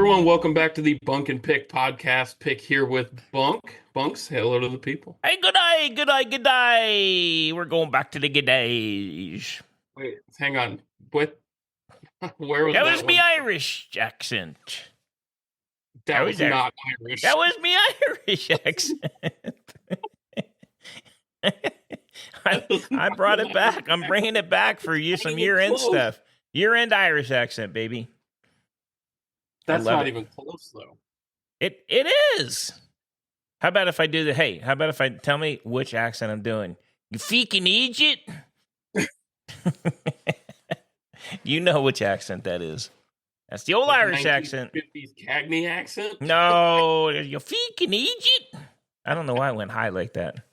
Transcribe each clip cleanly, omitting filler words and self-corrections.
everyone? Welcome back to the Bunk and Pick podcast. Pick here with Bunk. Bunks, say hello to the people. Hey, good day, good day, good day. We're going back to the good days. Wait, hang on. What? Where was That that was one? me Irish accent. That was not Irish. That was me Irish accent. I brought it back. I'm bringing it back for you, some year-end stuff. Year-end Irish accent, baby. That's not even close, though. It is. How about if I do how about if I tell me which accent I'm doing? You freaking Egypt? You know which accent that is. That's the old Irish accent. 1950s Cagney accent? No, you freaking Egypt? I don't know why I went high like that.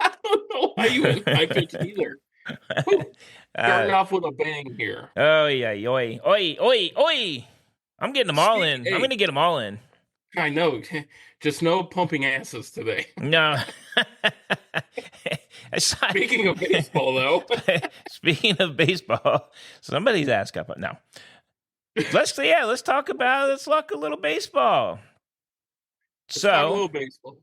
I don't know why you went high pitch either. Starting off with a bang here. Oh, yeah. Oi, oi, oi, oi. I'm getting them all in. I'm going to get them all in. I know. Just no pumping asses today. No. Speaking of baseball, though. Speaking of baseball, somebody's ass got up. No. Let's talk about, let's talk a little baseball. Let's talk a little baseball.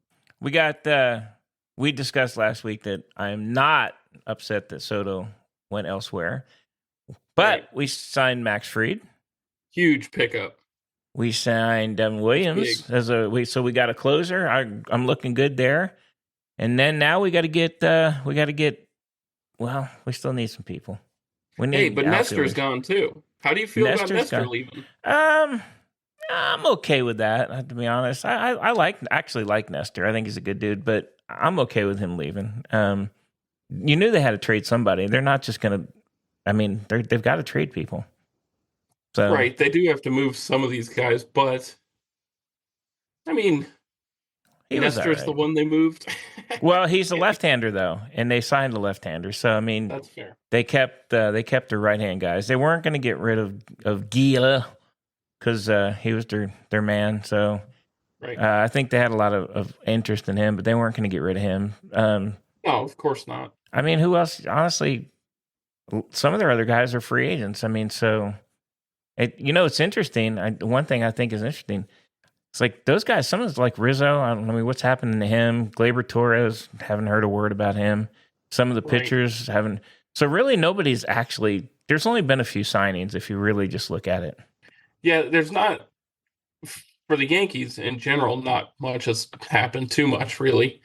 We discussed last week that I am not upset that Soto went elsewhere, but we signed Max Fried. Huge pickup. We signed Devin Williams so we got a closer. I'm looking good there. And then now we got to get. Well, we still need some people. But Nestor's gone too. How do you feel about Nestor leaving? I'm okay with that. To be honest, I actually like Nestor. I think he's a good dude, but I'm okay with him leaving. You knew they had to trade somebody. They're not just gonna. I mean, they've got to trade people. So, right, they do have to move some of these guys, but I mean, Nestor's the one they moved. Well, he's a left-hander though, and they signed a left-hander. So I mean, that's fair. They kept their right-hand guys. They weren't going to get rid of Gila because he was their man. So right. I think they had a lot of interest in him, but they weren't going to get rid of him. No, of course not. I mean, who else? Honestly, some of their other guys are free agents. I mean, so. It's interesting. One thing I think is interesting. It's like those guys. Someone's like Rizzo. I mean, what's happening to him? Gleyber Torres. Haven't heard a word about him. Some of the pitchers haven't. So really, nobody's actually. There's only been a few signings if you really just look at it. Yeah, there's not for the Yankees in general. Not much has happened. Too much, really.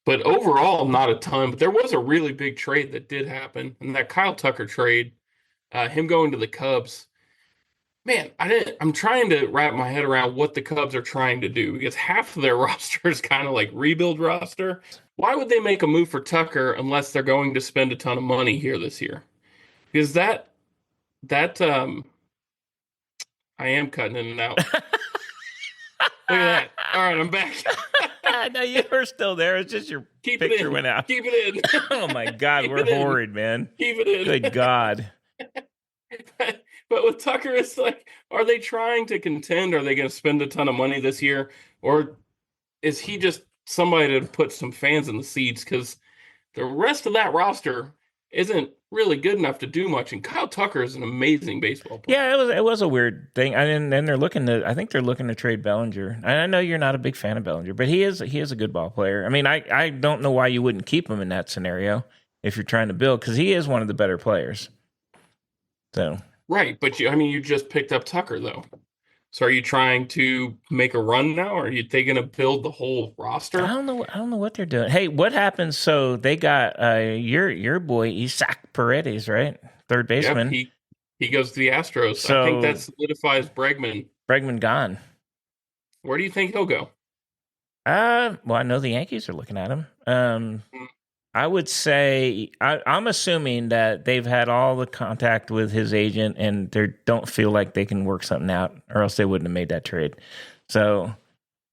But overall, not a ton. But there was a really big trade that did happen, and that Kyle Tucker trade, him going to the Cubs. Man, I'm trying to wrap my head around what the Cubs are trying to do because half of their roster is kind of like rebuild roster. Why would they make a move for Tucker unless they're going to spend a ton of money here this year? Because that I am cutting in and out. Look at that. All right, I'm back. No, you were still there. It's just your picture went out. Keep it in. Oh my God, we're horrid, man. Keep it in. Good God. But with Tucker, it's like, are they trying to contend? Are they going to spend a ton of money this year? Or is he just somebody to put some fans in the seats? Because the rest of that roster isn't really good enough to do much. And Kyle Tucker is an amazing baseball player. Yeah, it was a weird thing. And then I think they're looking to trade Bellinger. I know you're not a big fan of Bellinger, but he is a good ball player. I mean, I don't know why you wouldn't keep him in that scenario if you're trying to build, because he is one of the better players. So. Right, but you just picked up Tucker, though. So are you trying to make a run now, or are they going to build the whole roster? I don't know what they're doing. Hey, what happens? So they got your boy Isaac Paredes, right? Third baseman. Yep, he goes to the Astros. So I think that solidifies Bregman. Bregman gone. Where do you think he'll go? Well, I know the Yankees are looking at him. I would say I'm assuming that they've had all the contact with his agent and they don't feel like they can work something out, or else they wouldn't have made that trade. So,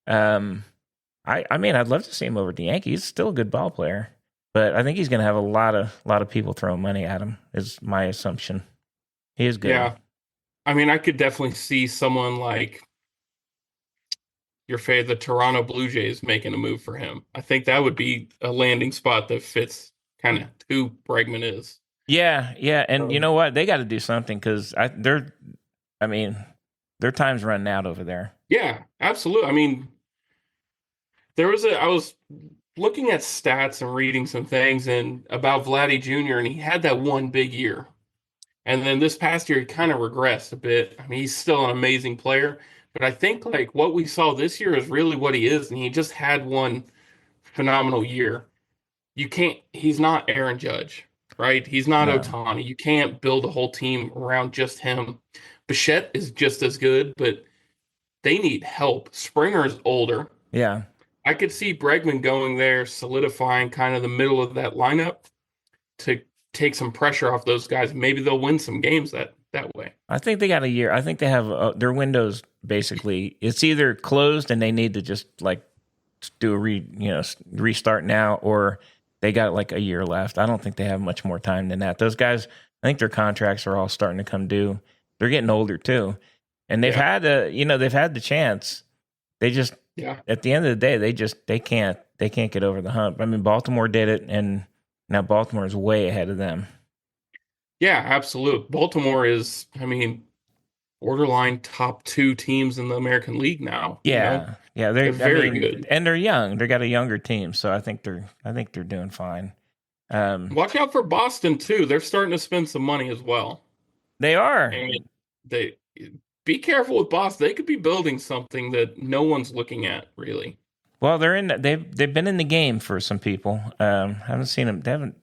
I mean, I'd love to see him over at the Yankees. Still a good ball player, but I think he's going to have a lot of people throwing money at him. Is my assumption. He is good. Yeah, I mean, I could definitely see someone like the Toronto Blue Jays making a move for him. I think that would be a landing spot that fits kind of who Bregman is. Yeah, and you know what? They got to do something because their time's running out over there. Yeah, absolutely. I mean, I was looking at stats and reading some things and about Vladdy Jr. and he had that one big year. And then this past year, he kind of regressed a bit. I mean, he's still an amazing player, but I think like what we saw this year is really what he is, and he just had one phenomenal year. He's not Aaron Judge, right? He's not No. Ohtani. You can't build a whole team around just him. Bichette is just as good, but they need help. Springer's older. Yeah. I could see Bregman going there, solidifying kind of the middle of that lineup to take some pressure off those guys. Maybe they'll win some games that way. I think they got a year. I think they have their windows basically. It's either closed and they need to just like do a restart now, or they got like a year left. I don't think they have much more time than that. Those guys, I think their contracts are all starting to come due. They're getting older too, and they've Yeah, had they've had the chance. They just yeah, at the end of the day, they can't get over the hump. I mean, Baltimore did it, and now Baltimore is way ahead of them. yeah, absolute. Baltimore is, I mean, borderline top two teams in the American League now. Yeah, yeah. They're I very mean, good. and they're young. They got a younger team, so I think they're doing fine. Um, Watch out for Boston too. They're starting to spend some money as well. they are. And they be careful with Boston. They could be building something that no one's looking at, really. Well, they've been in the game for some people. Haven't seen them. They haven't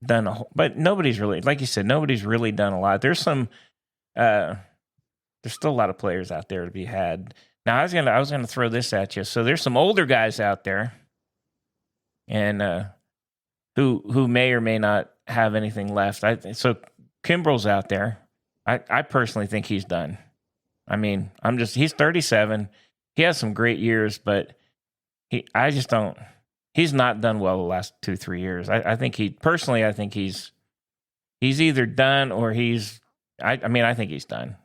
done a whole, but nobody's really, like you said, nobody's really done a lot. Uh, there's still a lot of players out there to be had. Now, I was gonna throw this at you. So there's some older guys out there, and who may or may not have anything left. So Kimbrel's out there. I personally think he's done. I mean, he's 37. He has some great years, but I just don't. He's not done well the last 2-3 years. I think he's either done or he's. I think he's done.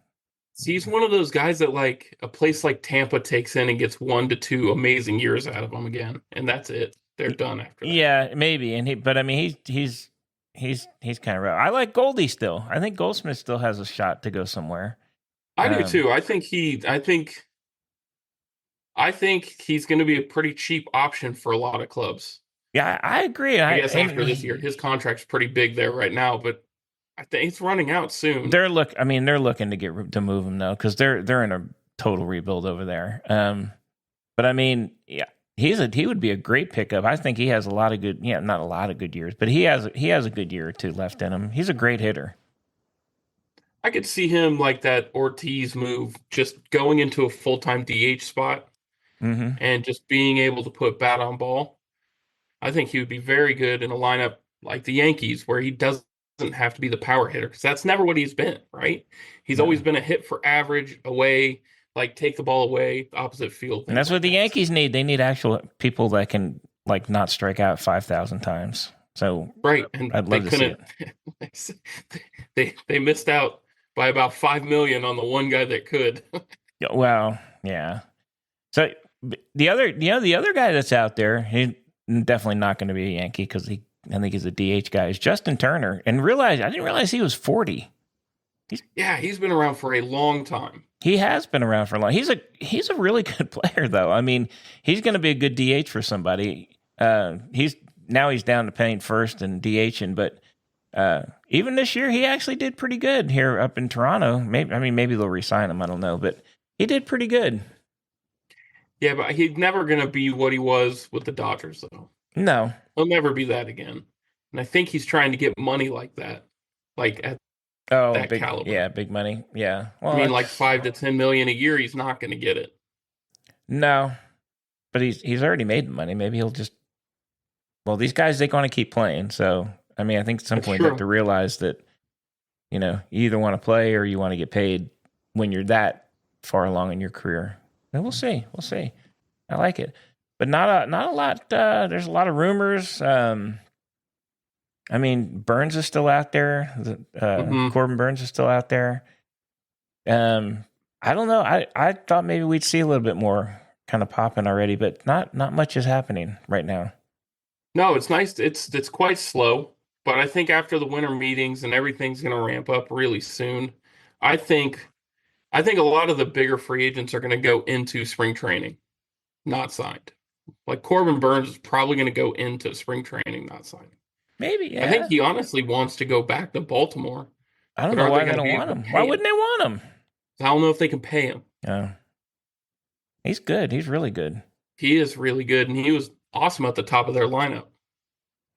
See, he's one of those guys that like a place like Tampa takes in and gets 1 to 2 amazing years out of them again, and that's it. They're done after that. Yeah, maybe. But I mean, he's kind of rough. I like Goldie still. I think Goldsmith still has a shot to go somewhere. I do Um, too. I think he's going to be a pretty cheap option for a lot of clubs. yeah, I agree. I guess after this year, his contract's pretty big there right now, but I think it's running out soon. they're looking to to move him though, because they're in a total rebuild over there. But I mean, yeah, he would be a great pickup. I think he has a lot of good, not a lot of good years, but he has a good year or two left in him. He's a great hitter. I could see him like that Ortiz move, just going into a full-time DH spot Hmm. and just being able to put bat on ball. I think he would be very good in a lineup like the Yankees, where he doesn't have to be the power hitter because that's never what he's been, right? He's always No. been a hit for average away, like take the ball away, opposite field, And things that's what like the that. Yankees need. They need actual people that can like not strike out 5,000 times. So Right, and I'd they love to see couldn't. it. They missed out by about 5 million on the one guy that could. Yeah, well, yeah. So the other guy that's out there, he's definitely not going to be a Yankee because I think he's a DH guy. Is Justin Turner, and I didn't realize he was 40. Yeah, he's been around for a long time. He has been around for a long. He's a really good player though. I mean, he's going to be a good DH for somebody. He's down to playing first and DHing, but even this year he actually did pretty good here up in Toronto. Maybe they'll resign him. I don't know, but he did pretty good. Yeah, but he's never gonna be what he was with the Dodgers, though. No. He'll never be that again. And I think he's trying to get money like that, like at Oh, that caliber. big money. Yeah. I Well, mean, like 5 to 10 million a year, he's not going to get it. no, but he's already made the money. Maybe he'll just. Well, these guys they want to keep playing. So I mean, I think at some That's point you have true. to realize that you either want to play or you want to get paid when you're that far along in your career. And we'll see. We'll see. I like it, but not a lot. There's a lot of rumors. I mean, Burns is still out there. Hmm. Corbin Burns is still out there. I don't know. I thought maybe we'd see a little bit more kind of popping already, but not much is happening right now. No, it's nice. It's quite slow, but I think after the winter meetings and everything's going to ramp up really soon. I think I think a lot of the bigger free agents are going to go into spring training, not signed. Like Corbin Burns is probably going to go into spring training, not signed. Maybe, I think yeah. he honestly wants to go back to Baltimore, I don't but know are they why they going to don't be want able to him. Why pay him? wouldn't they want him? I don't know if they can pay him. Oh, he's good. He's really good. He is really good, and he was awesome at the top of their lineup.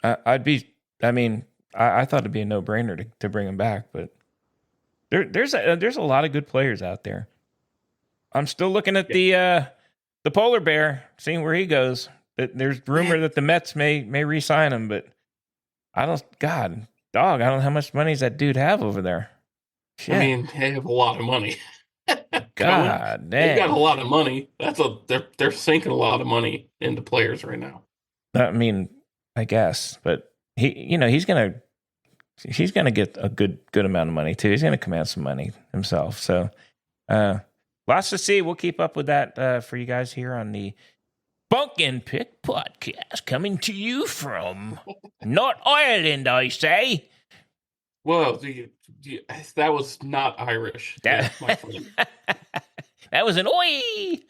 I'd be. I mean, I thought it'd be a no-brainer to bring him back, but there's a lot of good players out there. I'm still looking at Yeah. the polar bear, seeing where he goes. But there's rumor that the Mets may re-sign him, but I don't. God, dog, I don't know how much money does that dude have over there. I Shit. mean, they have a lot of money coming. God They've got a dang. lot of money. They're sinking a lot of money into players right now. I mean, I guess, but he's gonna get a good amount of money too. He's gonna command some money himself. So uh lots to see. We'll keep up with that for you guys here on the Bunk and Pick podcast, coming to you from North Ireland, I say. Whoa, that was not Irish, That, my friend. that was an oi.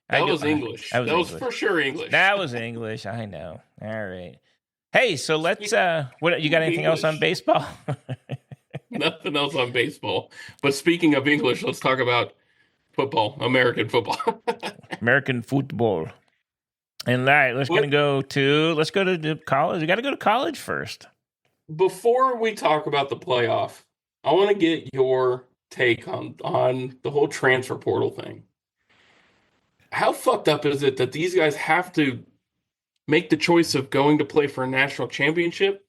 That was English. That was That was English. for sure English. That was English. I know. All right. Hey, so let's Speak what you got anything else on English. baseball? Nothing else on baseball. But speaking of English, let's talk about football, American football. American football. And all right, let's What, go to the college. We got to go to college first. before we talk about the playoff, I want to get your take on the whole transfer portal thing. How fucked up is it that these guys have to make the choice of going to play for a national championship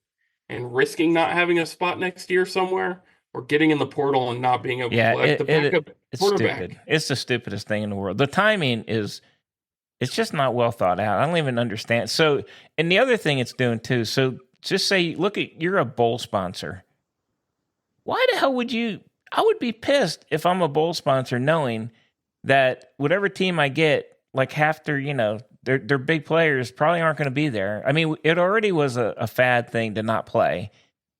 and risking not having a spot next year somewhere, or getting in the portal and not being able to Yeah, play? Like the backup it's stupid. quarterback. It's the stupidest thing in the world. The timing is it's just not well thought out. I don't even understand. So, and the other thing it's doing too. So, just say, look at you're a bowl sponsor. Why the hell would you? I would be pissed if I'm a bowl sponsor knowing that whatever team I get, like half their big players probably aren't going to be there. I mean, it already was a fad thing to not play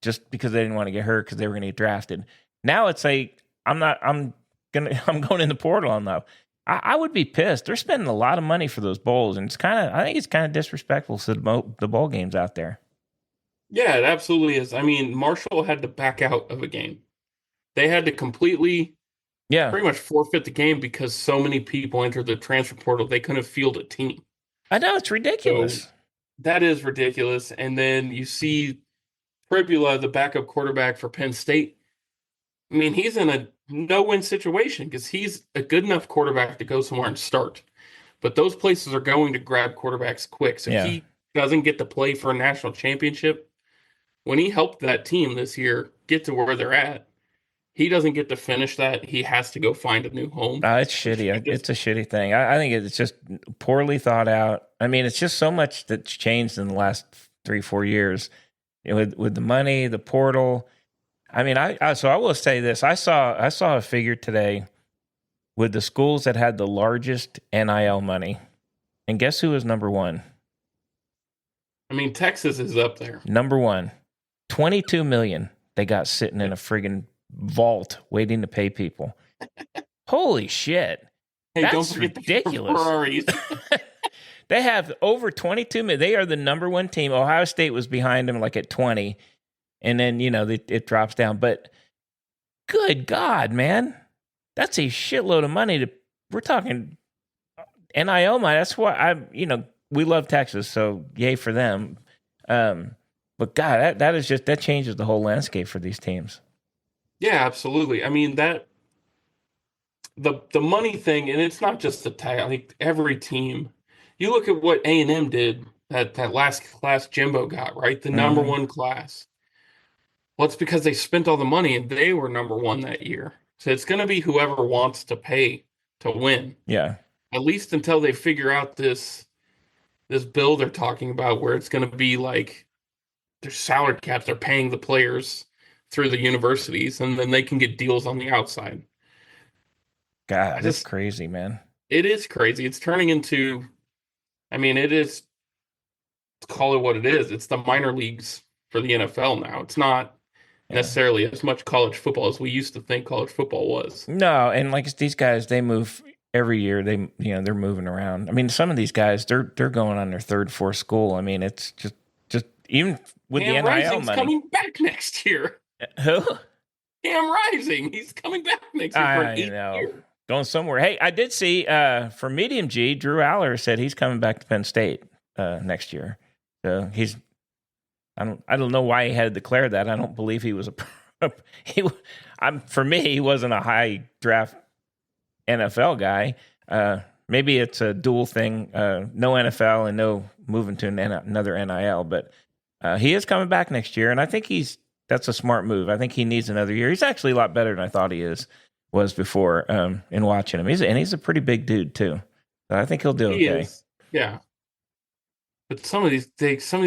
just because they didn't want to get hurt because they were going to get drafted. Now it's like I'm not. I'm going in the portal. I'm not. I would be pissed. They're spending a lot of money for those bowls, and I think it's kind of disrespectful to the bowl games out there. Yeah, it absolutely is. I mean, Marshall had to back out of a game. They had to completely, Yeah, pretty much forfeit the game because so many people entered the transfer portal. They couldn't field a team. I know it's So ridiculous. that is ridiculous. And then you see Pribula, the backup quarterback for Penn State. I mean, he's in a no-win situation because he's a good enough quarterback to go somewhere and start. But those places are going to grab quarterbacks quick. So Yeah, he doesn't get to play for a national championship. When he helped that team this year get to where they're at, he doesn't get to finish that. He has to go find a new home, it's which shitty. I just, It's a shitty thing. I think it's just poorly thought out. I mean, it's just so much that's changed in the last 3-4 years with the money, the portal. I mean, so I will say this. I saw a figure today with the schools that had the largest NIL money. And guess who was number one? I mean, Texas is up there. Number one. 22 million they got sitting in a friggin' vault waiting to pay people. Holy shit. Hey, don't That's forget the ridiculous. Ferraris. They have over 22 million. They are the number one team. Ohio State was behind them like at 20. And then, it drops down. But good God, man. That's a shitload of money. We're talking NIL money. That's why we love Texas. So yay for them. But God, that changes the whole landscape for these teams. Yeah, absolutely. I mean that the money thing, and it's not just the tag. I think every team. You look at what A&M did that last class Jimbo got, right? The number Mm-hmm. one class. Well, it's because they spent all the money and they were number one that year. So it's going to be whoever wants to pay to win, Yeah. at least until they figure out this bill they're talking about, where it's going to be like their salary caps. They're paying the players through the universities, and then they can get deals on the outside. I God, that's just, crazy, man. it is crazy. It's turning into, I mean, it is, call it what it is. It's the minor leagues for the NFL now. It's not. Yeah. necessarily as much college football as we used to think college football was. No, and like these guys, they move every year. They're moving around. I mean, some of these guys, they're going on their third, fourth school. I mean, it's just even with the Cam NIL Rising's money. coming back next year. Who? Cam Rising, he's coming back next year for an I eighth know. year. Going somewhere. Hey, I did see for Medium G, Drew Aller said he's coming back to Penn State next year. So he's I don't know why he had to declare that. I don't believe he was he for me he wasn't a high draft NFL guy. Maybe it's a dual thing. No NFL and no moving to another NIL, but he is coming back next year, and I think that's a smart move. I think he needs another year. He's actually a lot better than I thought he was before in watching him. He's a pretty big dude too. So I think he'll do He okay. is, yeah. But some of these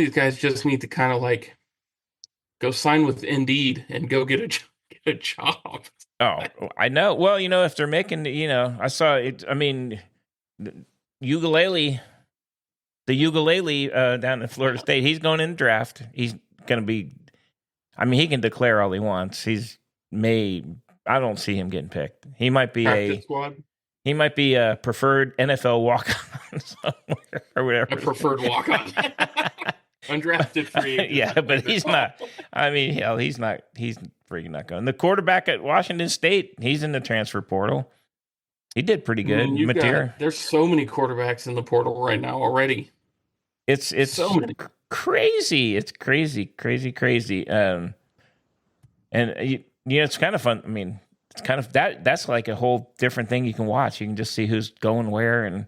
guys just need to kind of like go sign with Indeed and go get a job. Oh, I know. Well, if they're making, I saw it. I mean, the ukulele down in Florida State. He's going in the draft. He's going to be. I mean, he can declare all he wants. I don't see him getting picked. He might be Practice squad. He might be a preferred NFL walk-on somewhere or whatever. A preferred walk-on. Undrafted free agent. Yeah, but he's not. I mean, hell, he's not. He's freaking not going. The quarterback at Washington State, he's in the transfer portal. He did pretty good. There's so many quarterbacks in the portal right now already. It's so many. Crazy. It's crazy. And it's kind of fun. I mean, it's kind of that's like a whole different thing you can watch. You can just see who's going where. And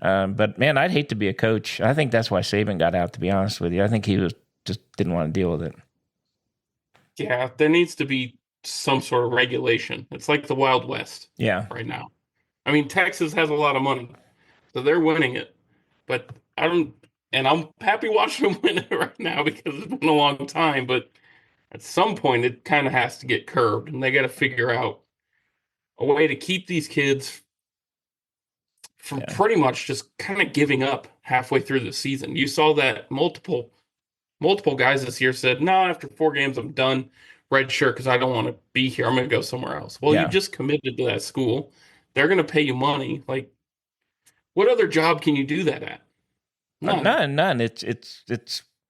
but man, I'd hate to be a coach. I think that's why Saban got out, to be honest with you. I think he just didn't want to deal with it. Yeah, there needs to be some sort of regulation. It's like the Wild West. Yeah. Right now. I mean, Texas has a lot of money, so they're winning it. But I'm happy watching them win it right now because it's been a long time. But at some point, it kind of has to get curbed, and they got to figure out a way to keep these kids from pretty much just kind of giving up halfway through the season. You saw that multiple guys this year said, "No, after 4 games, I'm done. Red shirt because I don't want to be here. I'm going to go somewhere else." Well, you just committed to that school. They're going to pay you money. Like, what other job can you do that at? None. It's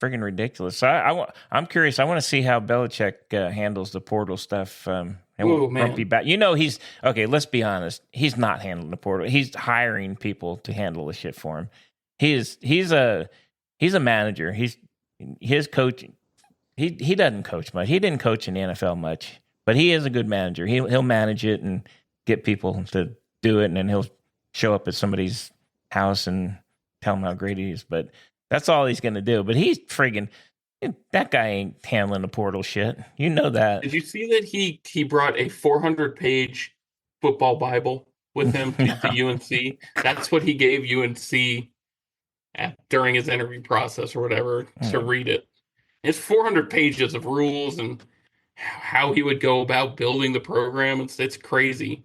friggin' ridiculous. So I'm curious. I want to see how Belichick handles the portal stuff. And won't be back. He's okay. Let's be honest. He's not handling the portal. He's hiring people to handle the shit for him. He's a manager. His coaching. He doesn't coach much. He didn't coach in the NFL much, but he is a good manager. He'll manage it and get people to do it, and then he'll show up at somebody's house and tell them how great he is. But that's all he's going to do. But he's friggin' that guy ain't handling the portal shit. You know that. Did you see that he brought a 400-page football Bible with him to UNC? That's what he gave UNC during his interview process or whatever to read it. It's 400 pages of rules and how he would go about building the program. It's crazy.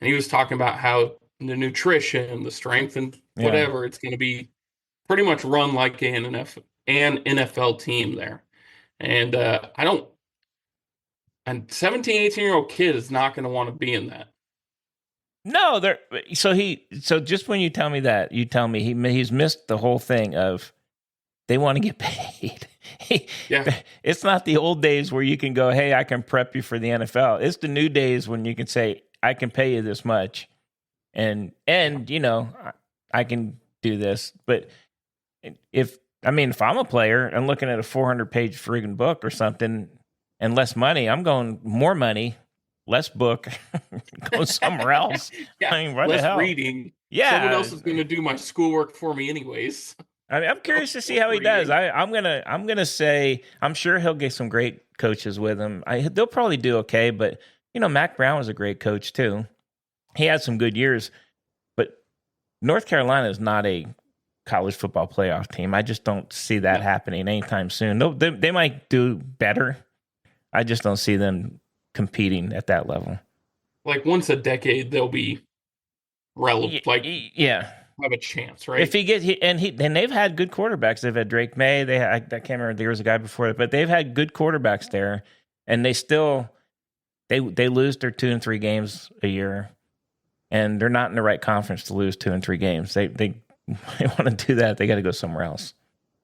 And he was talking about how the nutrition, the strength, and whatever, it's going to be pretty much run like an NFL team there. And a 17, 18-year-old kid is not going to want to be in that. No, so just when you tell me that, you tell me he's missed the whole thing of they want to get paid. It's not the old days where you can go, hey, I can prep you for the NFL. It's the new days when you can say, I can pay you this much. And I can do this. But if I'm a player and looking at a 400-page friggin' book or something and less money, I'm going more money, less book, go somewhere else. What less the hell? Reading. Yeah. Someone else is going to do my schoolwork for me anyways. I'm curious to see how he does. I'm gonna say I'm sure he'll get some great coaches with him. They'll probably do okay, but Mac Brown was a great coach too. He had some good years, but North Carolina is not a college football playoff team. I just don't see that happening anytime soon. They might do better. I just don't see them competing at that level. Like once a decade, they'll be relevant. Have a chance, right? If and they've had good quarterbacks. They've had Drake May. I can't remember. There was a guy before it, but they've had good quarterbacks there. and they lose their 2 and 3 games a year, and they're not in the right conference to lose 2 and 3 games. They want to do that. They got to go somewhere else.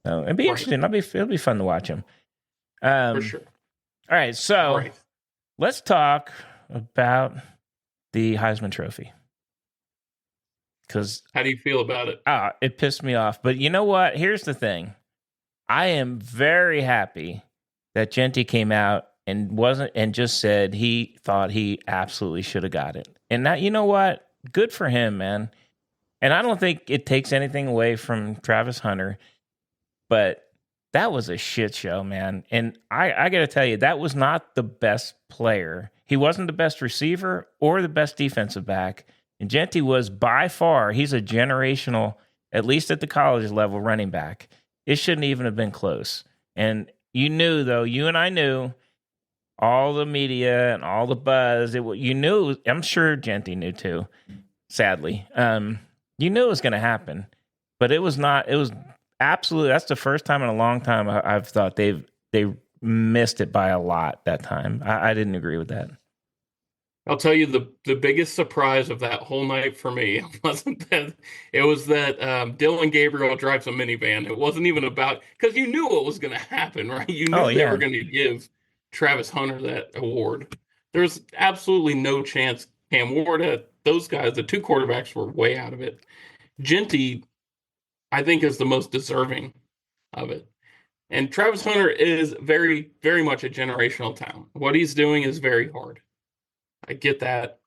So it'd be interesting. It'll be fun to watch them. For sure. All right, so let's talk about the Heisman Trophy. Because how do you feel about it? It pissed me off. But you know what? Here's the thing. I am very happy that Genty came out and just said he thought he absolutely should have got it. And that, you know what? Good for him, man. And I don't think it takes anything away from Travis Hunter, but that was a shit show, man. And I got to tell you, that was not the best player. He wasn't the best receiver or the best defensive back. And Genty was by far, he's a generational, at least at the college level, running back. It shouldn't even have been close. And you knew, though, you and I knew, all the media and all the buzz, you knew, I'm sure Genty knew too, sadly. You knew it was going to happen. But it was not, it was absolutely, that's the first time in a long time I've thought they missed it by a lot that time. I didn't agree with that. I'll tell you the biggest surprise of that whole night for me wasn't that it was that Dylan Gabriel drives a minivan. It wasn't even about, because you knew what was going to happen, right? You knew they were going to give Travis Hunter that award. There's absolutely no chance Cam Ward, those guys, the two quarterbacks were way out of it. Genty, I think, is the most deserving of it. And Travis Hunter is very, very much a generational talent. What he's doing is very hard. I get that.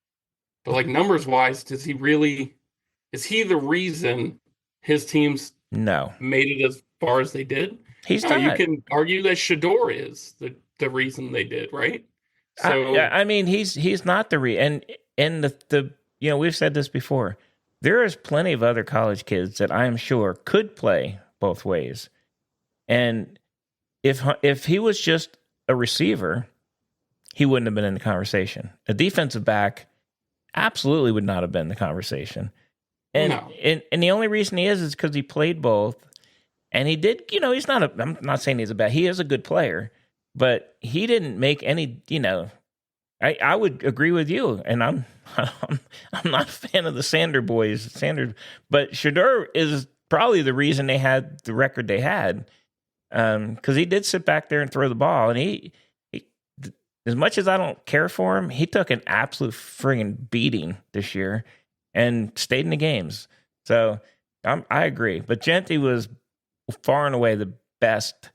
But like numbers wise, is he the reason his teams made it as far as they did? He's not. You can argue that Shador is the reason they did, right? So I mean, he's not the and the we've said this before. There is plenty of other college kids that I am sure could play both ways. And if he was just a receiver, he wouldn't have been in the conversation. A defensive back absolutely would not have been in the conversation. And the only reason he is because he played both. And he did, he's not I'm not saying he's he is a good player, but he didn't make any, I would agree with you. And I'm not a fan of the Sanders, but Shador is probably the reason they had the record they had. Because he did sit back there and throw the ball, and he as much as I don't care for him, he took an absolute friggin' beating this year and stayed in the games. So I agree. But Genty was far and away the best.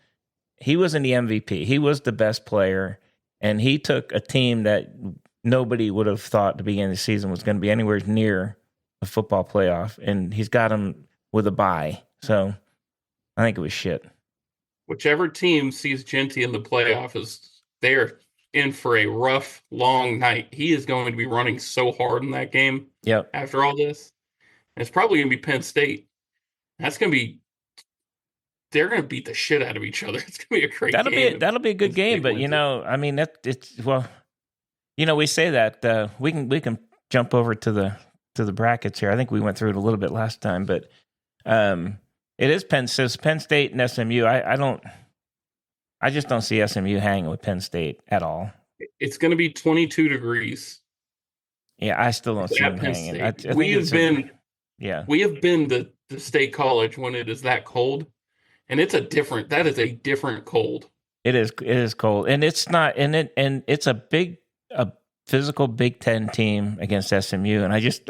He was in the MVP. He was the best player, and he took a team that nobody would have thought at the beginning of the season was going to be anywhere near a football playoff, and he's got them with a bye. So I think it was shit. Whichever team sees Genty in the playoff they're in for a rough, long night. He is going to be running so hard in that game. Yep. After all this, and it's probably going to be Penn State. They're going to beat the shit out of each other. It's going to be a great game. That'll be a good game. But I mean, we say that we can jump over to the brackets here. I think we went through it a little bit last time, but it is Penn State and SMU. I just don't see SMU hanging with Penn State at all. It's going to be 22 degrees. Yeah, I still don't see them hanging. We have been the state college when it is that cold, and that is a different cold. It is cold, and it's not, and it's a physical Big Ten team against SMU, and I just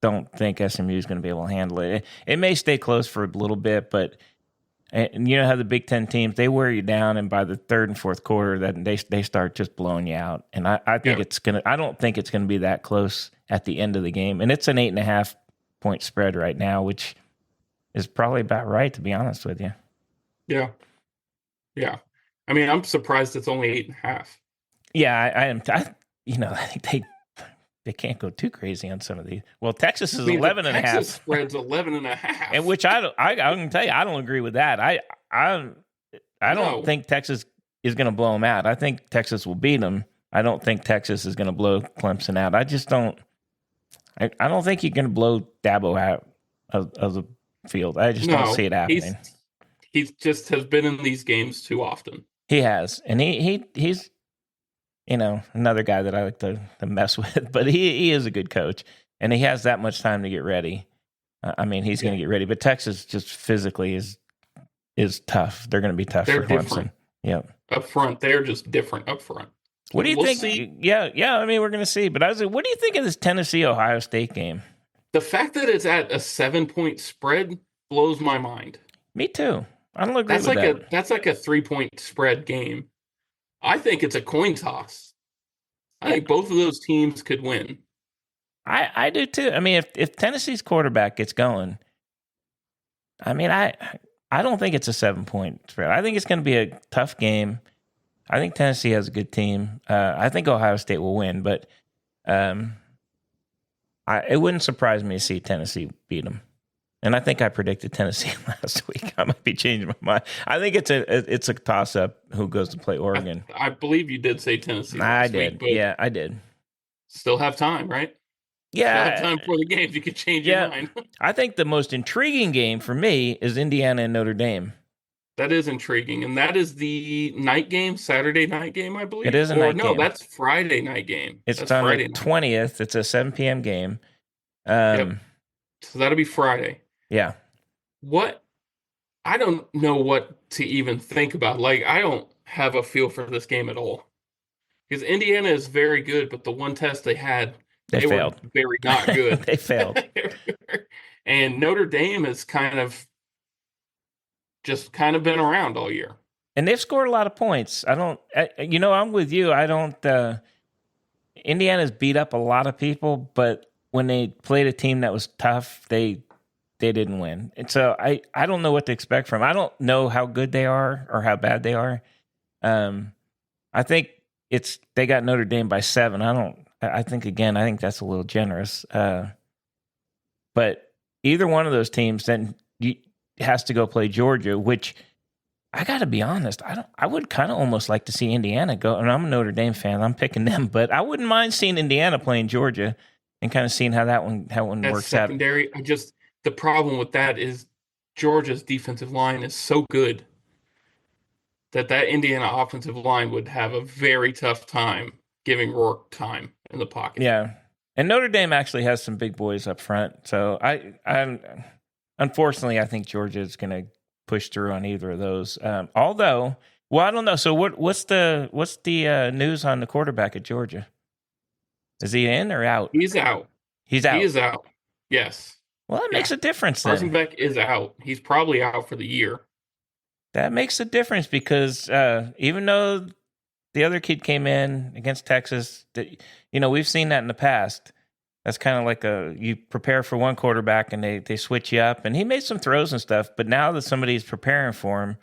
don't think SMU is going to be able to handle it. It may stay close for a little bit, but. And you know how the Big Ten teams, they wear you down, and by the third and fourth quarter, that they start just blowing you out. And I think I don't think it's gonna be that close at the end of the game. And it's an 8.5 point spread right now, which is probably about right, to be honest with you. Yeah. I mean, I'm surprised it's only 8.5. Yeah, I am. I think they can't go too crazy on some of these. Well, Texas is 11.5. Texas spread's 11.5. And which I can tell you, I don't agree with that. I don't think Texas is going to blow them out. I think Texas will beat them. I don't think Texas is going to blow Clemson out. I just don't. I don't think you're going to blow Dabo out of the field. I just don't see it happening. He just has been in these games too often. He has, and he's another guy that I like to mess with. But he is a good coach, and he has that much time to get ready. He's going to get ready. But Texas just physically is tough. They're going to be tough They're for different Clemson. Yep. up front. They're just different up front. What do you We'll think? see. Yeah. We're going to see. But what do you think of this Tennessee-Ohio State game? The fact that it's at a 7-point spread blows my mind. Me too. I don't agree That's with like that. that's like a 3-point spread game. I think it's a coin toss. I think both of those teams could win. I do too. I mean, if Tennessee's quarterback gets going, I don't think it's a 7-point spread. I think it's going to be a tough game. I think Tennessee has a good team. I think Ohio State will win, but it wouldn't surprise me to see Tennessee beat them. And I think I predicted Tennessee last week. I might be changing my mind. I think it's a toss up who goes to play Oregon. I believe you did say Tennessee. I did. Yeah, I did. Still have time, right? Yeah. Still have time before the games. You could change your mind. I think the most intriguing game for me is Indiana and Notre Dame. That is intriguing. And that is the night game, Saturday night game, I believe. It is a night game. No, that's Friday night game. It's on the 20th. It's a 7 p.m. game. Yep. So that'll be Friday. Yeah. I don't know what to even think about. Like, I don't have a feel for this game at all. Because Indiana is very good, but the one test they had, they failed. Were very not good. They failed. And Notre Dame has kind of been around all year. And they've scored a lot of points. I'm with you. Indiana's beat up a lot of people, but when they played a team that was tough, they didn't win. And so I don't know what to expect from them. I don't know how good they are or how bad they are. I think they got Notre Dame by 7. I think that's a little generous. But either one of those teams then has to go play Georgia, which I got to be honest, I would kind of almost like to see Indiana go. And I'm a Notre Dame fan. I'm picking them, but I wouldn't mind seeing Indiana playing Georgia and kind of seeing how that one works secondary, out. The problem with that is Georgia's defensive line is so good that Indiana offensive line would have a very tough time giving Rourke time in the pocket. Yeah. And Notre Dame actually has some big boys up front. So unfortunately, I think Georgia is going to push through on either of those. Although, I don't know. So what's the news on the quarterback at Georgia? Is he in or out? He's out. He's out. He is out. Yes. Well, that makes a difference then. Carson Beck is out. He's probably out for the year. That makes a difference because even though the other kid came in against Texas, we've seen that in the past. That's kind of like you prepare for one quarterback and they switch you up. And he made some throws and stuff, but now that somebody's preparing for him,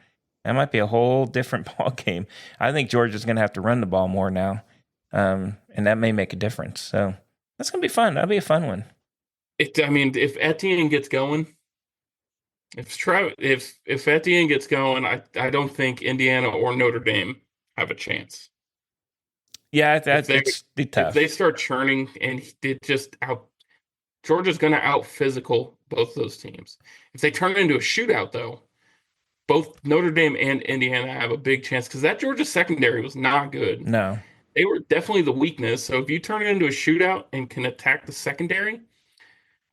that might be a whole different ball game. I think Georgia's going to have to run the ball more now, and that may make a difference. So that's going to be fun. That'll be a fun one. If Etienne gets going, if Etienne gets going, I don't think Indiana or Notre Dame have a chance. Yeah, it's tough. If they start churning and Georgia's going to out physical both those teams. If they turn it into a shootout, though, both Notre Dame and Indiana have a big chance because that Georgia secondary was not good. No. They were definitely the weakness. So if you turn it into a shootout and can attack the secondary,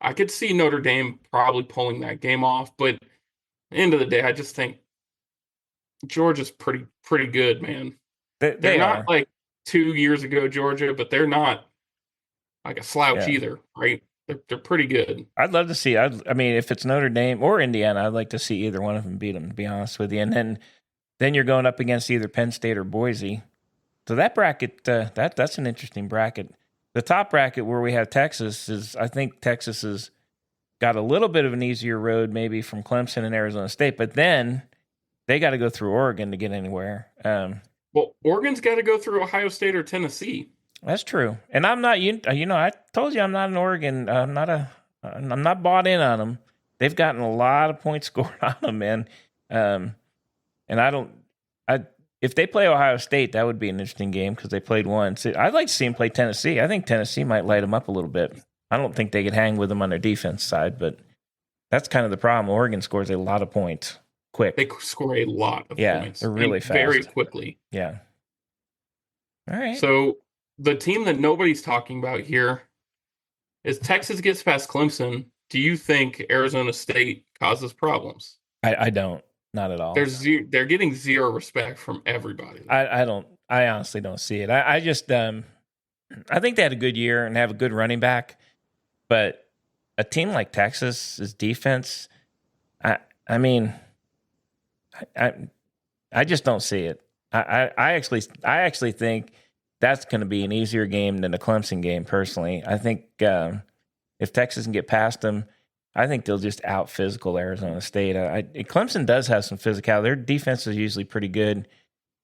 I could see Notre Dame probably pulling that game off. But at the end of the day, I just think Georgia's pretty good, man. They're not like 2 years ago Georgia, but they're not like a slouch either, right? They're pretty good. I'd love to see. If it's Notre Dame or Indiana, I'd like to see either one of them beat them, to be honest with you. And then you're going up against either Penn State or Boise. So that bracket, that's an interesting bracket. The top bracket where we have Texas I think Texas has got a little bit of an easier road maybe from Clemson and Arizona State, but then they got to go through Oregon to get anywhere. Well, Oregon's got to go through Ohio State or Tennessee. That's true. And I'm not, I told you I'm not an Oregon. I'm not bought in on them. They've gotten a lot of points scored on them, man. And if they play Ohio State, that would be an interesting game because they played once. I'd like to see them play Tennessee. I think Tennessee might light them up a little bit. I don't think they could hang with them on their defense side, but that's kind of the problem. Oregon scores a lot of points quick. They score a lot of points. They're really fast. Very quickly. Yeah. All right. So the team that nobody's talking about here is Texas gets past Clemson. Do you think Arizona State causes problems? I don't. Not at all. They're getting zero respect from everybody there. I don't. I honestly don't see it. I just I think they had a good year and have a good running back, but a team like Texas's defense, I I mean, I I just don't see it. I actually think that's going to be an easier game than the Clemson game. Personally, I think if Texas can get past them, I think they'll just out physical Arizona State. Clemson does have some physicality. Their defense is usually pretty good.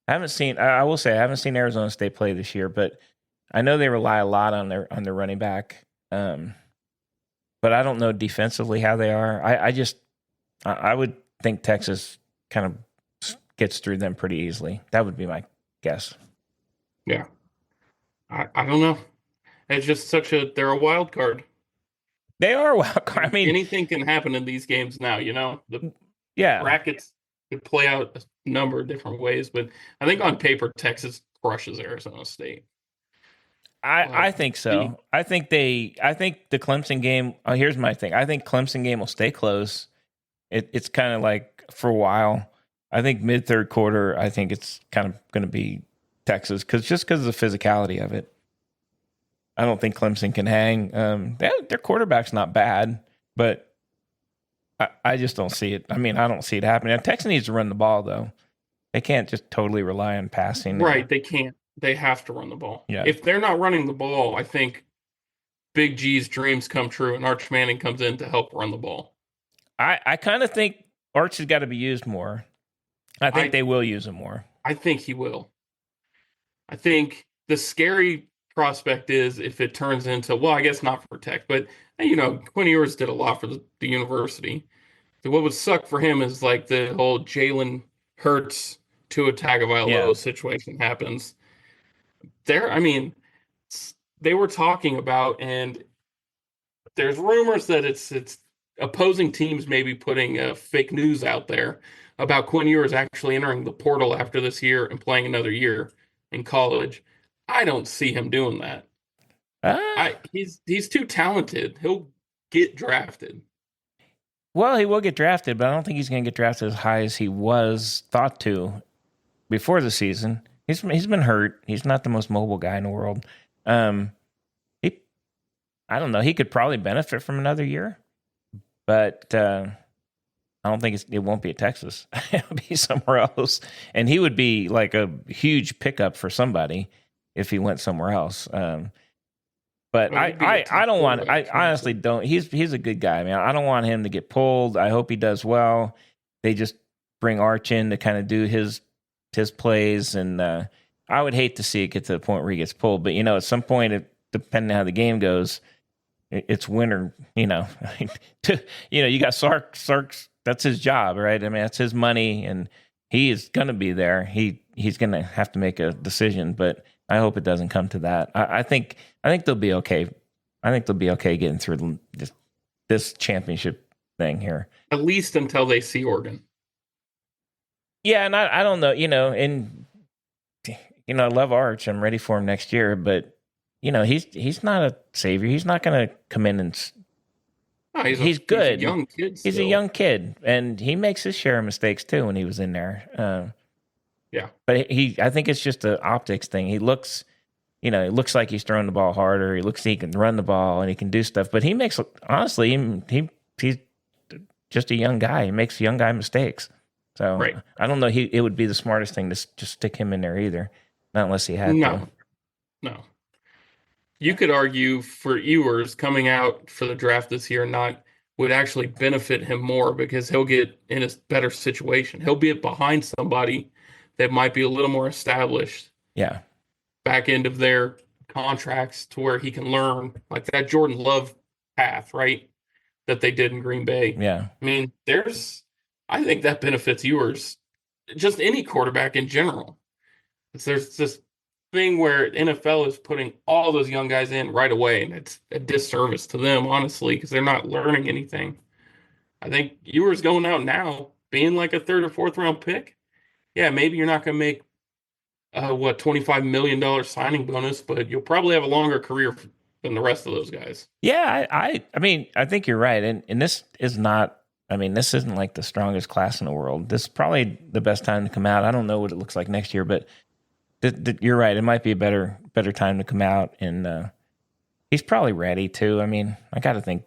I haven't seen. I will say I haven't seen Arizona State play this year, but I know they rely a lot on their running back. But I don't know defensively how they are. I would think Texas kind of gets through them pretty easily. That would be my guess. Yeah. I don't know. It's just they're a wild card. They are a wild card. I mean, anything can happen in these games now, The yeah, brackets could play out a number of different ways, but I think on paper Texas crushes Arizona State. I think so. I think the Clemson game. Here's my thing. I think Clemson game will stay close. It's kind of like for a while. I think mid third quarter. I think it's kind of going to be Texas because of the physicality of it. I don't think Clemson can hang. Their quarterback's not bad, but I just don't see it. I mean, I don't see it happening. Now, Texas needs to run the ball though. They can't just totally rely on passing. Right? They can't. They have to run the ball. Yeah. If they're not running the ball, I think Big G's dreams come true, and Arch Manning comes in to help run the ball. I kind of think Arch has got to be used more. I think they will use him more. I think he will. I think the scary prospect is if it turns into, well, I guess not for Tech, but Quinn Ewers did a lot for the university. So what would suck for him is like the whole Jalen Hurts to a Tagovailoa situation happens. They were talking about, and there's rumors that it's opposing teams maybe putting fake news out there about Quinn Ewers actually entering the portal after this year and playing another year in college. I don't see him doing that. He's too talented. He'll get drafted. Well, he will get drafted, but I don't think he's going to get drafted as high as he was thought to before the season. He's been hurt. He's not the most mobile guy in the world. I don't know. He could probably benefit from another year, but I don't think it won't be at Texas. It'll be somewhere else, and he would be like a huge pickup for somebody if he went somewhere else. But I don't want. I honestly don't. He's a good guy, man. I don't want him to get pulled. I hope he does well. They just bring Arch in to kind of do his plays, and I would hate to see it get to the point where he gets pulled. But at some point, depending on how the game goes, it's winter. You got Sark's. That's his job, right? I mean, that's his money, and he is going to be there. He's going to have to make a decision, but I hope it doesn't come to that. I think they'll be okay. I think they'll be okay getting through this championship thing here. At least until they see Oregon. Yeah, and I don't know, and I love Arch. I'm ready for him next year, but he's not a savior. He's not going to come in and. No, he's good. He's a young kid. He's a young kid, and he makes his share of mistakes too when he was in there. Yeah, but I think it's just an optics thing. He looks, it looks like he's throwing the ball harder. He looks like he can run the ball and he can do stuff. But he makes, honestly, he's just a young guy. He makes young guy mistakes. So right. I don't know. It would be the smartest thing to just stick him in there either, not unless he had to. No. You could argue for Ewers coming out for the draft this year would actually benefit him more because he'll get in a better situation. He'll be behind somebody that might be a little more established. Yeah. Back end of their contracts to where he can learn like that Jordan Love path, right? That they did in Green Bay. Yeah. I mean, I think that benefits Ewers, just any quarterback in general. There's this thing where NFL is putting all those young guys in right away, and it's a disservice to them, honestly, because they're not learning anything. I think Ewers going out now, being like a third or fourth round pick, yeah, maybe you're not going to make what, $25 million signing bonus, but you'll probably have a longer career than the rest of those guys. Yeah, I mean, I think you're right, and this is not. I mean, this isn't like the strongest class in the world. This is probably the best time to come out. I don't know what it looks like next year, but you're right. It might be a better time to come out, and he's probably ready too. I mean, I got to think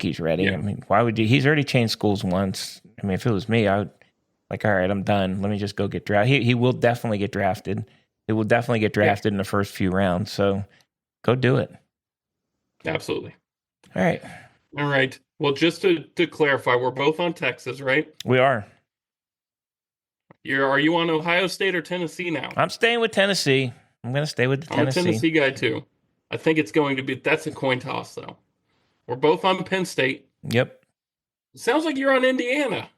he's ready. I Yeah, mean, why would you? He's already changed schools once. I mean, if it was me, I would like, all right, I'm done. Let me just go get drafted. He will definitely get drafted. He will definitely get yeah, drafted in the first few rounds. So go do it. absolutely. All right, All right. Well, just to clarify, we're both on Texas, right? we are. Are you on Ohio State or Tennessee now? I'm staying with Tennessee. I'm going to stay with the I'm a Tennessee. Tennessee guy too. I think it's going to be that's a coin toss though. We're both on Penn State. Yep. Sounds like you're on Indiana.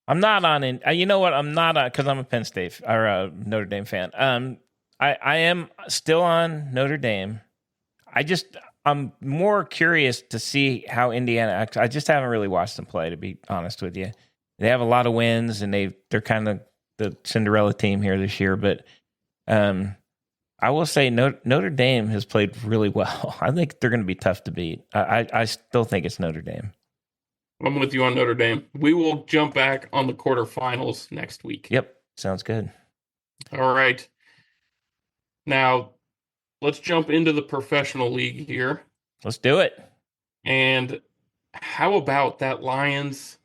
I'm not on in. You know what? I'm not on because I'm a Penn State or a Notre Dame fan. I am still on Notre Dame. I'm more curious to see how Indiana acts. I just haven't really watched them play, to be honest with you. They have a lot of wins, and they're kind of the Cinderella team here this year. But I will say Notre Dame has played really well. I think they're going to be tough to beat. I still think it's Notre Dame. I'm with you on Notre Dame. We will jump back on the quarterfinals next week. Yep, sounds good. All right. Now, let's jump into the professional league here. Let's do it. And how about that Lions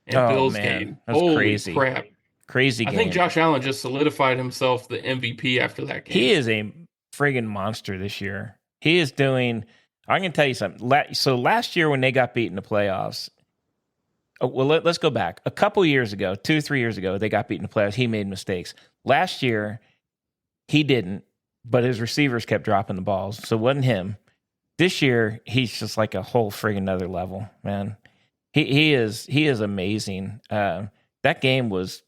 and Oh Bills man, game? that was Holy crazy. crap. Crazy I game. think Josh Allen just solidified himself the MVP after that game. He is a friggin' monster this year. He is doing. I'm going to tell you something. So last year when they got beat in the playoffs, well, let's go back. A couple years ago, 2-3 years ago, they got beat in the playoffs. He made mistakes. Last year, he didn't, but his receivers kept dropping the balls, so it wasn't him. This year, he's just like a whole friggin' other level, man. He is amazing. That game was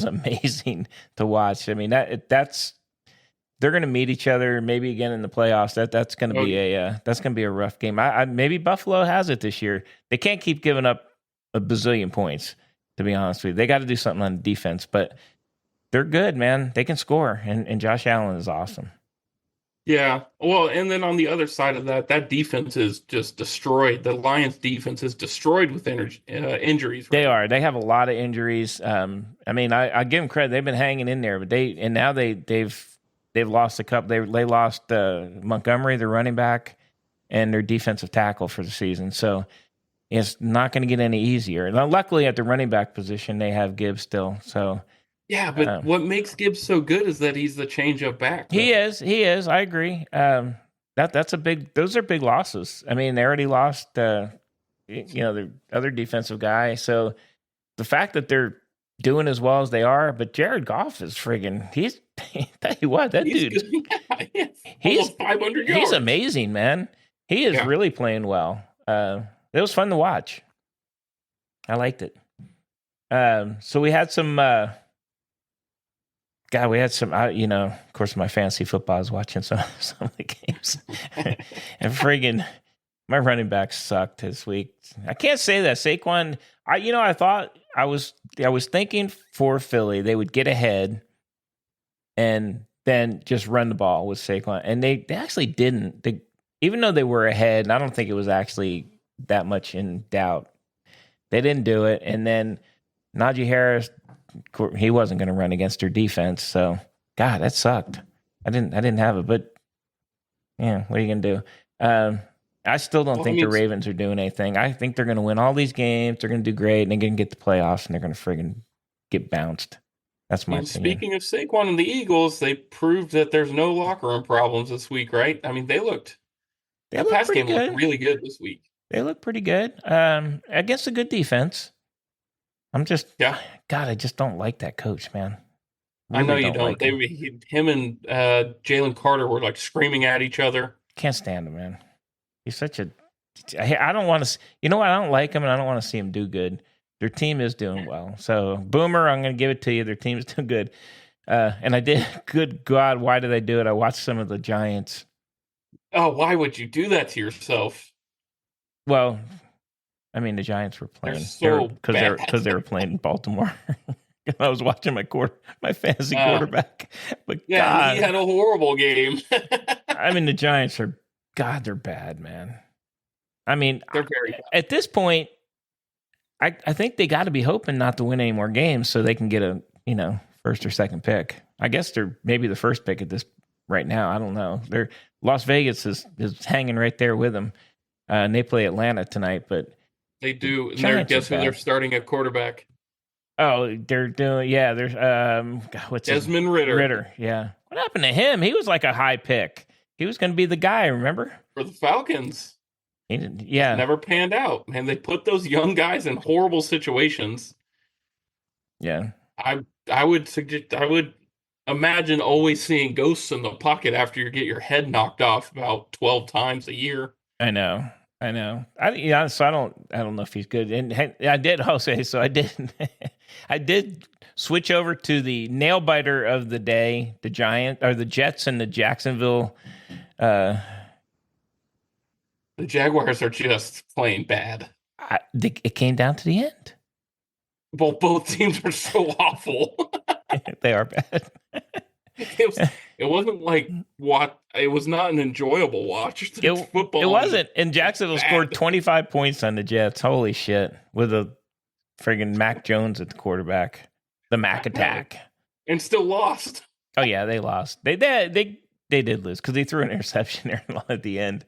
amazing to watch. I mean that's they're going to meet each other maybe again in the playoffs. That's going to be a rough game. I maybe Buffalo has it this year. They can't keep giving up a bazillion points. To be honest with you, they got to do something on defense. But they're good, man. They can score, and Josh Allen is awesome. Yeah. Well, and then on the other side of that defense is just destroyed. The Lions defense is destroyed with injuries. Right? They are. They have a lot of injuries. I mean, I give them credit. They've been hanging in there, but now they've lost a couple. They lost Montgomery, their running back, and their defensive tackle for the season. So it's not going to get any easier. Now, luckily, at the running back position, they have Gibbs still. So. Yeah, but what makes Gibbs so good is that he's the change-up back. Though. He is. I agree. Those are big losses. I mean, they already lost, the other defensive guy. So the fact that they're doing as well as they are, but Jared Goff is friggin'. Tell you what, that dude. Yeah, he's almost 500 yards. He's amazing, man. He is really playing well. It was fun to watch. I liked it. So we had some. We had some, of course, my fantasy football, I was watching some of the games. And friggin', my running back sucked this week. I can't say that. Saquon, I was thinking for Philly, they would get ahead and then just run the ball with Saquon. And they actually didn't. Even though they were ahead, and I don't think it was actually that much in doubt, they didn't do it. And then Najee Harris, he wasn't going to run against their defense, so God, that sucked. I didn't have it, but yeah, what are you going to do? I still don't think the Ravens are doing anything. I think they're going to win all these games. They're going to do great, and they're going to get the playoffs, and they're going to friggin' get bounced. That's my opinion. Speaking of Saquon and the Eagles, they proved that there's no locker room problems this week, right? I mean, the pass game looked really good this week. They look pretty good against a good defense. God, I just don't like that coach, man. Really I know you don't. Him and Jalen Carter were like screaming at each other. Can't stand him, man. He's such a. I don't want to. You know what? I don't like him, and I don't want to see him do good. Their team is doing well. So, Boomer, I'm going to give it to you. Their team is doing good. And I did. Good God, why did I do it? I watched some of the Giants. Oh, why would you do that to yourself? Well, I mean, the Giants were playing because they were playing in Baltimore. I was watching my fantasy Uh, quarterback. But yeah, and he God, had a horrible game. I mean, the Giants are, God, they're bad, man. I mean, They're very at this point, I think they got to be hoping not to win any more games so they can get a, first or second pick. I guess they're maybe the first pick at this right now. I don't know. They're Las Vegas is hanging right there with them. And they play Atlanta tonight, but They do. And Giants guess are who they're bad. starting at quarterback? Oh, they're doing, yeah, there's what's Desmond Ritter Ritter, yeah. What happened to him? He was like a high pick. He was going to be the guy, remember? for the Falcons. He didn't, yeah. Never panned out. Man, they put those young guys in horrible situations. Yeah. I would imagine always seeing ghosts in the pocket after you get your head knocked off about 12 times a year. I know. So I don't know if he's good. And I did also so I did I did switch over to the nail biter of the day, the Jets and the Jacksonville. The Jaguars are just playing bad. It came down to the end. Well, both teams are so awful. They are bad. It wasn't like it was not an enjoyable watch. Football. It wasn't. And Jacksonville scored 25 points on the Jets. Holy shit. With a friggin' Mac Jones at the quarterback. The Mac attack. And still lost. Oh yeah, they lost. They did lose because he threw an interception there at the end.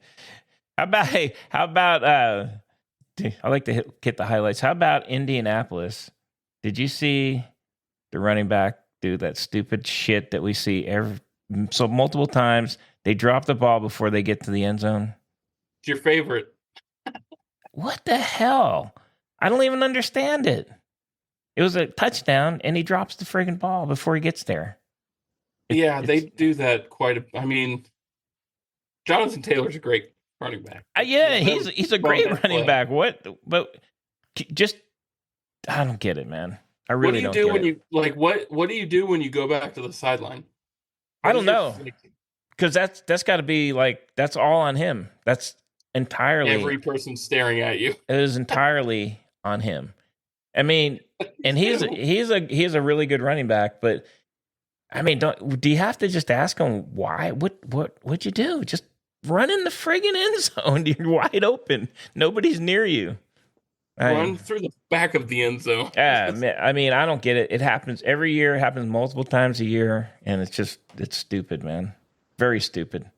How about I like to hit the highlights. How about Indianapolis? Did you see the running back do that stupid shit that we see so multiple times? They drop the ball before they get to the end zone. It's your favorite. What the hell? I don't even understand it. It was a touchdown, and he drops the friggin' ball before he gets there. They do that I mean, Jonathan Taylor's a great running back. Yeah, he's a great running back. But just I don't get it, man. I really don't. What do you do when you what do you do when you go back to the sideline? I don't know. Because that's got to be that's all on him. That's entirely every person staring at you. It is entirely on him. I mean, and he's a really good running back, but I mean, do you have to just ask him why? What'd you do? Just run in the friggin' end zone. You're wide open. Nobody's near you. Run through the back of the end zone. I mean, I don't get it. It happens every year. It happens multiple times a year, and it's stupid, man. Very stupid.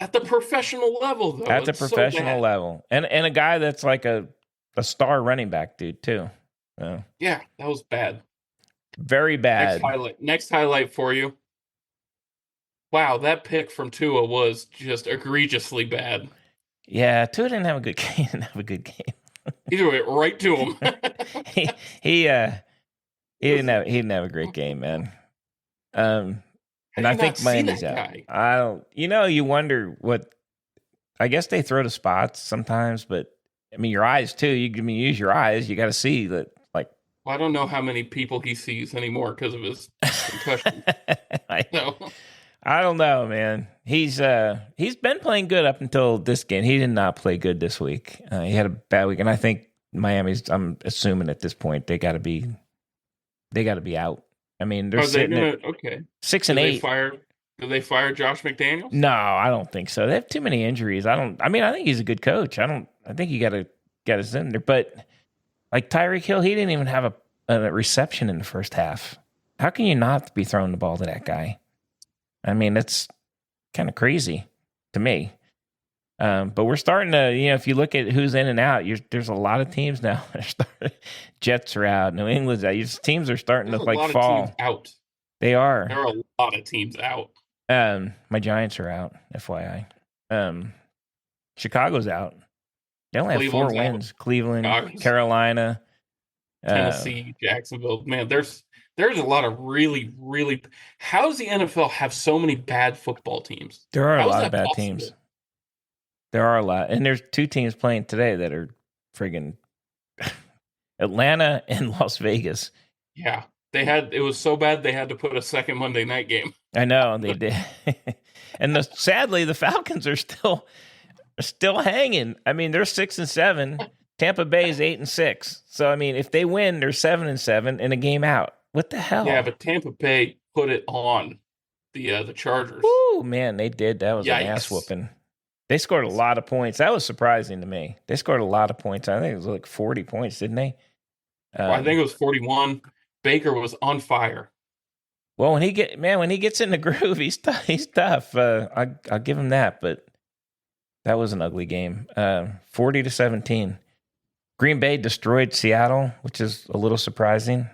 At the professional level, though. At the professional level, and a guy that's like a star running back, dude, too. Yeah, that was bad. Very bad. Next highlight for you. Wow, that pick from Tua was just egregiously bad. Yeah, Tua didn't have a good game. He threw it right to him. he didn't have a great game, man. And I think Miami's out. I don't. You wonder what. I guess they throw to spots sometimes, but I mean, your eyes too. Use your eyes. You got to see that. Well, I don't know how many people he sees anymore because of his concussion. I don't know, man. He's been playing good up until this game. He did not play good this week. He had a bad week, and I think Miami's. I'm assuming at this point they got to be out. I mean, they're sitting at 6-8. Do they fire Josh McDaniels? No, I don't think so. They have too many injuries. I think he's a good coach. I think you got to get us in there. But like Tyreek Hill, he didn't even have a reception in the first half. How can you not be throwing the ball to that guy? I mean, that's kind of crazy to me. But we're starting to, if you look at who's in and out, there's a lot of teams now. Jets are out. New England's out. Teams are starting to fall. Teams out. They are. There are a lot of teams out. My Giants are out, FYI. Chicago's out. They only have 4 wins. Cleveland, Carolina, Tennessee, Jacksonville. Man, there's a lot of really, really. How does the NFL have so many bad football teams? There are a lot of bad teams. There are a lot, and there's 2 teams playing today that are friggin' Atlanta and Las Vegas. Yeah, it was so bad they had to put a second Monday night game. I know they did, and sadly the Falcons are still hanging. I mean, they're 6-7. Tampa Bay is 8-6. So I mean, if they win, they're 7-7 and a game out. What the Yeah, hell? but Tampa Bay put it on the Chargers. Woo, man, they did. That was an ass Yikes. whooping. They scored a lot of points. That was surprising to me. They scored a lot of points. I think it was like 40 points, didn't they? Well, I think it was 41. Baker was on fire. Well, when he gets in the groove, he's tough. He's tough. I'll give him that. But that was an ugly game. 40-17. Green Bay destroyed Seattle, which is a little surprising.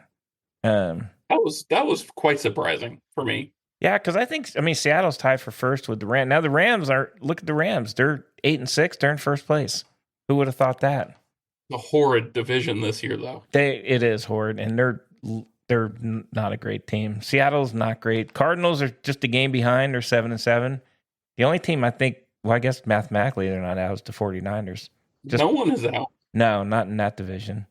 That was quite surprising for me. Yeah, because I mean, Seattle's tied for first with the Rams. Now the Rams look at the Rams. They're 8-6. They're in first place. Who would have thought that? A horrid division this year, though. It is horrid, and they're not a great team. Seattle's not great. Cardinals are just a game behind. They're 7-7. The only team I think, well, I guess mathematically they're not out, is the 49ers. No one is out. No, not in that division.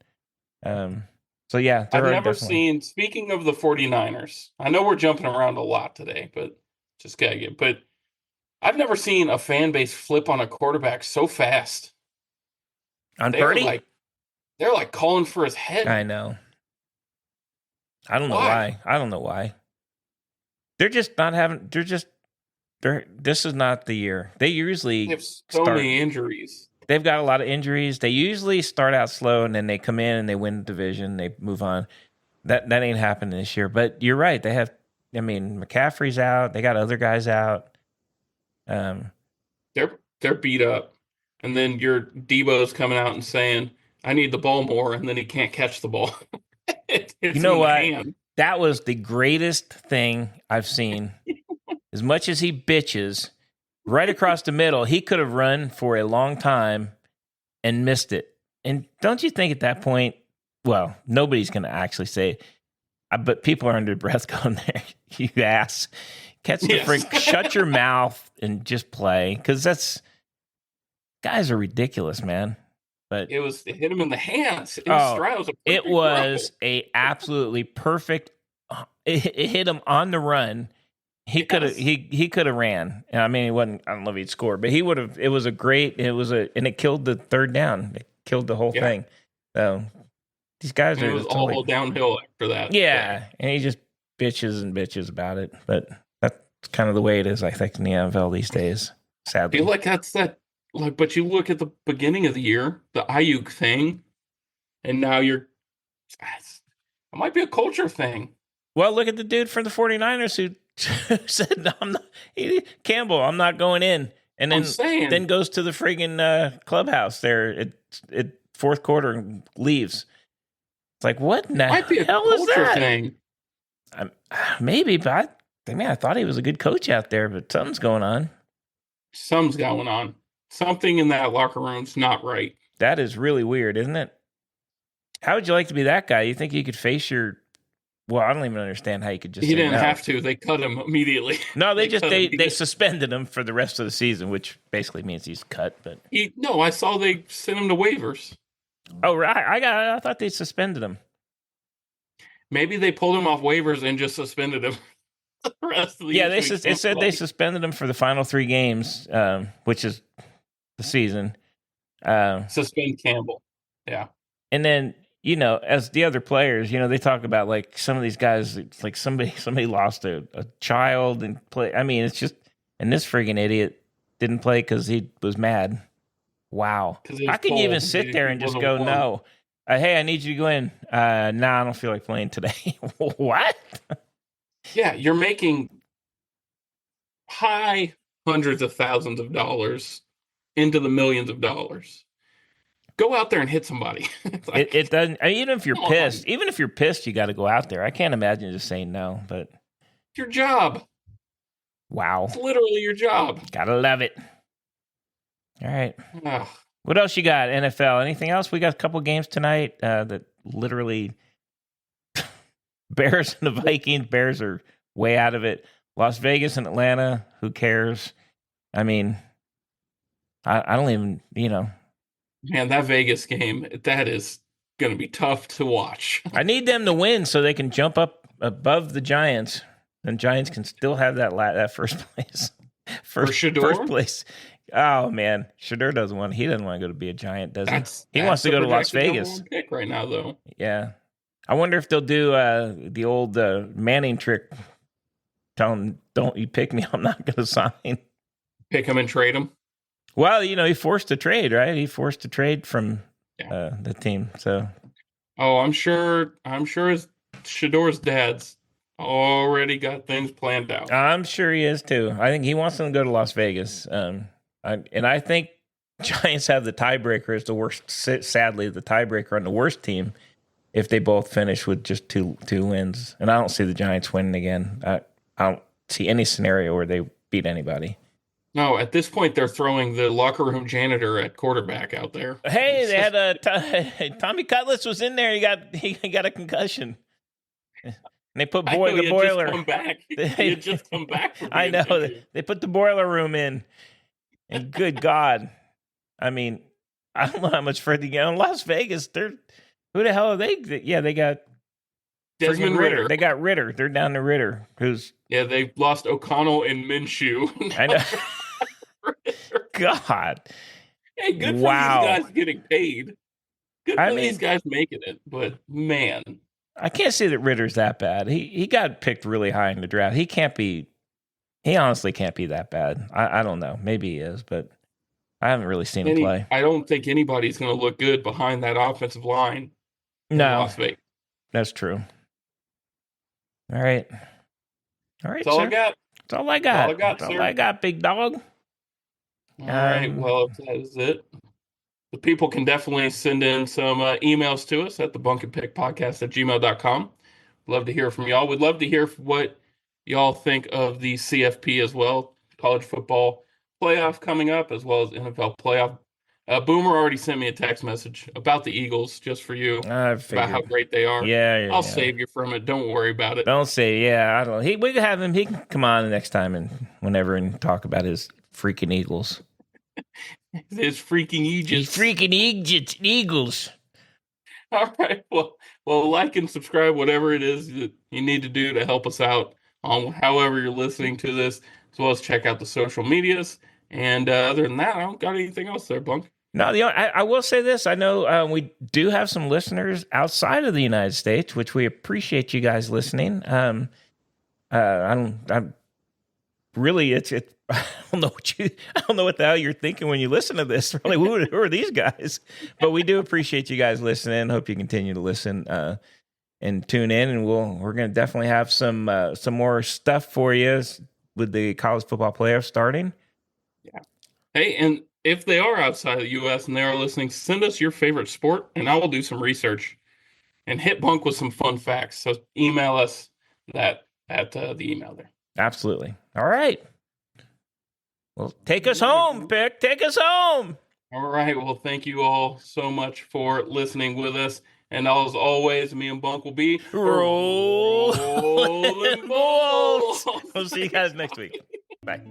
So yeah, I've never seen. Speaking of the 49ers, I know we're jumping around a lot today, but just gotta get. But I've never seen a fan base flip on a quarterback so fast. On Purdy? They're like calling for his head. I know. I don't know why. They're just not having. This is not the year. They usually have so many injuries. They've got a lot of injuries. They usually start out slow and then they come in and they win the division. They move on. That ain't happening this year. But you're right. They have. I mean, McCaffrey's out. They got other guys out. They're beat up, and then your Debo's coming out and saying, "I need the ball more," and then he can't catch the ball. You know what? That was the greatest thing I've seen. As much as he bitches, right across the middle, he could have run for a long time and missed it. And don't you think at that point, well, nobody's going to actually say it, but people are under breath going there, you ass. Catch the freak, shut your mouth and just play. Because guys are ridiculous, man. But it hit him in the hands. It was a absolutely perfect. It hit him on the run. He could have he could have ran. I mean, he wasn't. I don't know if he'd scored, but he would have. It was a great. And it killed the third down. It killed the whole thing. So these guys it was all downhill after that. Yeah, and he just bitches and bitches about it. But that's kind of the way it is, I think, in the NFL these days. Sadly, I feel like that's that. Like, but you look at the beginning of the year, the Ayuk thing, and now it might be a culture thing. Well, look at the dude from the 49ers who said, Campbell, I'm not going in. And then goes to the friggin' clubhouse there at fourth quarter and leaves. It's like, what in the hell is that? Thing. Maybe, but I thought he was a good coach out there, but something's going on. Something's going on. Something in that locker room's not right. That is really weird, isn't it? How would you like to be that guy? You think you could face your... Well, I don't even understand how you could just He didn't have to. They cut him immediately. No, they suspended him for the rest of the season, which basically means he's cut. But I saw they sent him to waivers. Oh, right. I thought they suspended him. Maybe they pulled him off waivers and just suspended him. The rest of the year. It said they suspended him for the final 3 games, which is the season. Suspend Campbell. Yeah. And then, as the other players, they talk about like some of these guys, it's like somebody lost a child and play. I mean, it's just, and this friggin' idiot didn't play because he was mad. Wow. How can you even sit there and just go, no? Hey, I need you to go in. Nah, I don't feel like playing today. What? Yeah, you're making high hundreds of thousands of dollars into the millions of dollars. Go out there and hit somebody. It doesn't. I mean, even if you're pissed, you got to go out there. I can't imagine just saying no, but it's your job. Wow, it's literally your job. Gotta love it. All right. What else you got? NFL? Anything else? We got a couple games tonight that literally Bears and the Vikings. Bears are way out of it. Las Vegas and Atlanta. Who cares? I mean, I don't even. Man, that Vegas game, that is going to be tough to watch. I need them to win so they can jump up above the Giants, and Giants can still have that first place. First place. Oh man, Shedeur doesn't want. He doesn't want to go to be a Giant, does he? He wants to go to Las Vegas. Pick right now, though. Yeah, I wonder if they'll do the old Manning trick. Tell him, don't you pick me, I'm not going to sign. Pick him and trade him. Well, he forced a trade, right? He forced a trade from Yeah. the team. So, Oh, I'm sure his Shador's dad's already got things planned out. I'm sure he is too. I think he wants them to go to Las Vegas. I think Giants have the tiebreaker as the worst. Sadly, the tiebreaker on the worst team if they both finish with just two wins. And I don't see the Giants winning again. I don't see any scenario where they beat anybody. No, at this point, they're throwing the locker room janitor at quarterback out there. Hey, they had Tommy Cutlets was in there. He got a concussion. And they put the boiler. Just come back. He had just come back. I know. They put the boiler room in. And good God. I mean, I don't know how much further you get in Las Vegas. Who the hell are they? Yeah, they got Desmond Ritter. They got Ritter. They're down to Ritter. They lost O'Connell and Minshew. I know. God. Hey, good for these guys getting paid. Good for these guys making it. But man, I can't say that Ritter's that bad. He got picked really high in the draft. He honestly can't be that bad. I don't know. Maybe he is, but I haven't really seen him play. I don't think anybody's going to look good behind that offensive line. No, Las Vegas. That's true. All right. That's all I got. That's all I got, big dog. All right. Well, if that is it, the people can definitely send in some emails to us at the Bunk and Pick podcast at gmail.com. Love to hear from y'all. We'd love to hear what y'all think of the CFP as well. College football playoff coming up, as well as NFL playoff. Boomer already sent me a text message about the Eagles just for you, about how great they are. Yeah, I'll save you from it. Don't worry about it. Don't say, yeah, I don't know. We can have him. He can come on the next time and whenever and talk about his freaking Eagles. His freaking Eagles. All right. Well, like and subscribe, whatever it is that you need to do to help us out on however you're listening to this, as well as check out the social medias. And other than that, I don't got anything else there, Bunk. No, I will say this. I know we do have some listeners outside of the United States, which we appreciate you guys listening. I don't know what the hell you're thinking when you listen to this. Really, who are these guys? But we do appreciate you guys listening. Hope you continue to listen and tune in. And we're going to definitely have some more stuff for you with the college football playoffs starting. Yeah. Hey, and if they are outside of the U.S. and they are listening, send us your favorite sport, and I will do some research and hit Bunk with some fun facts. So email us that at the email there. Absolutely. All right. Well, take us home, Pick. Take us home. All right. Well, thank you all so much for listening with us. And as always, me and Bunk will be rolling balls. We'll see you guys next week. Bye.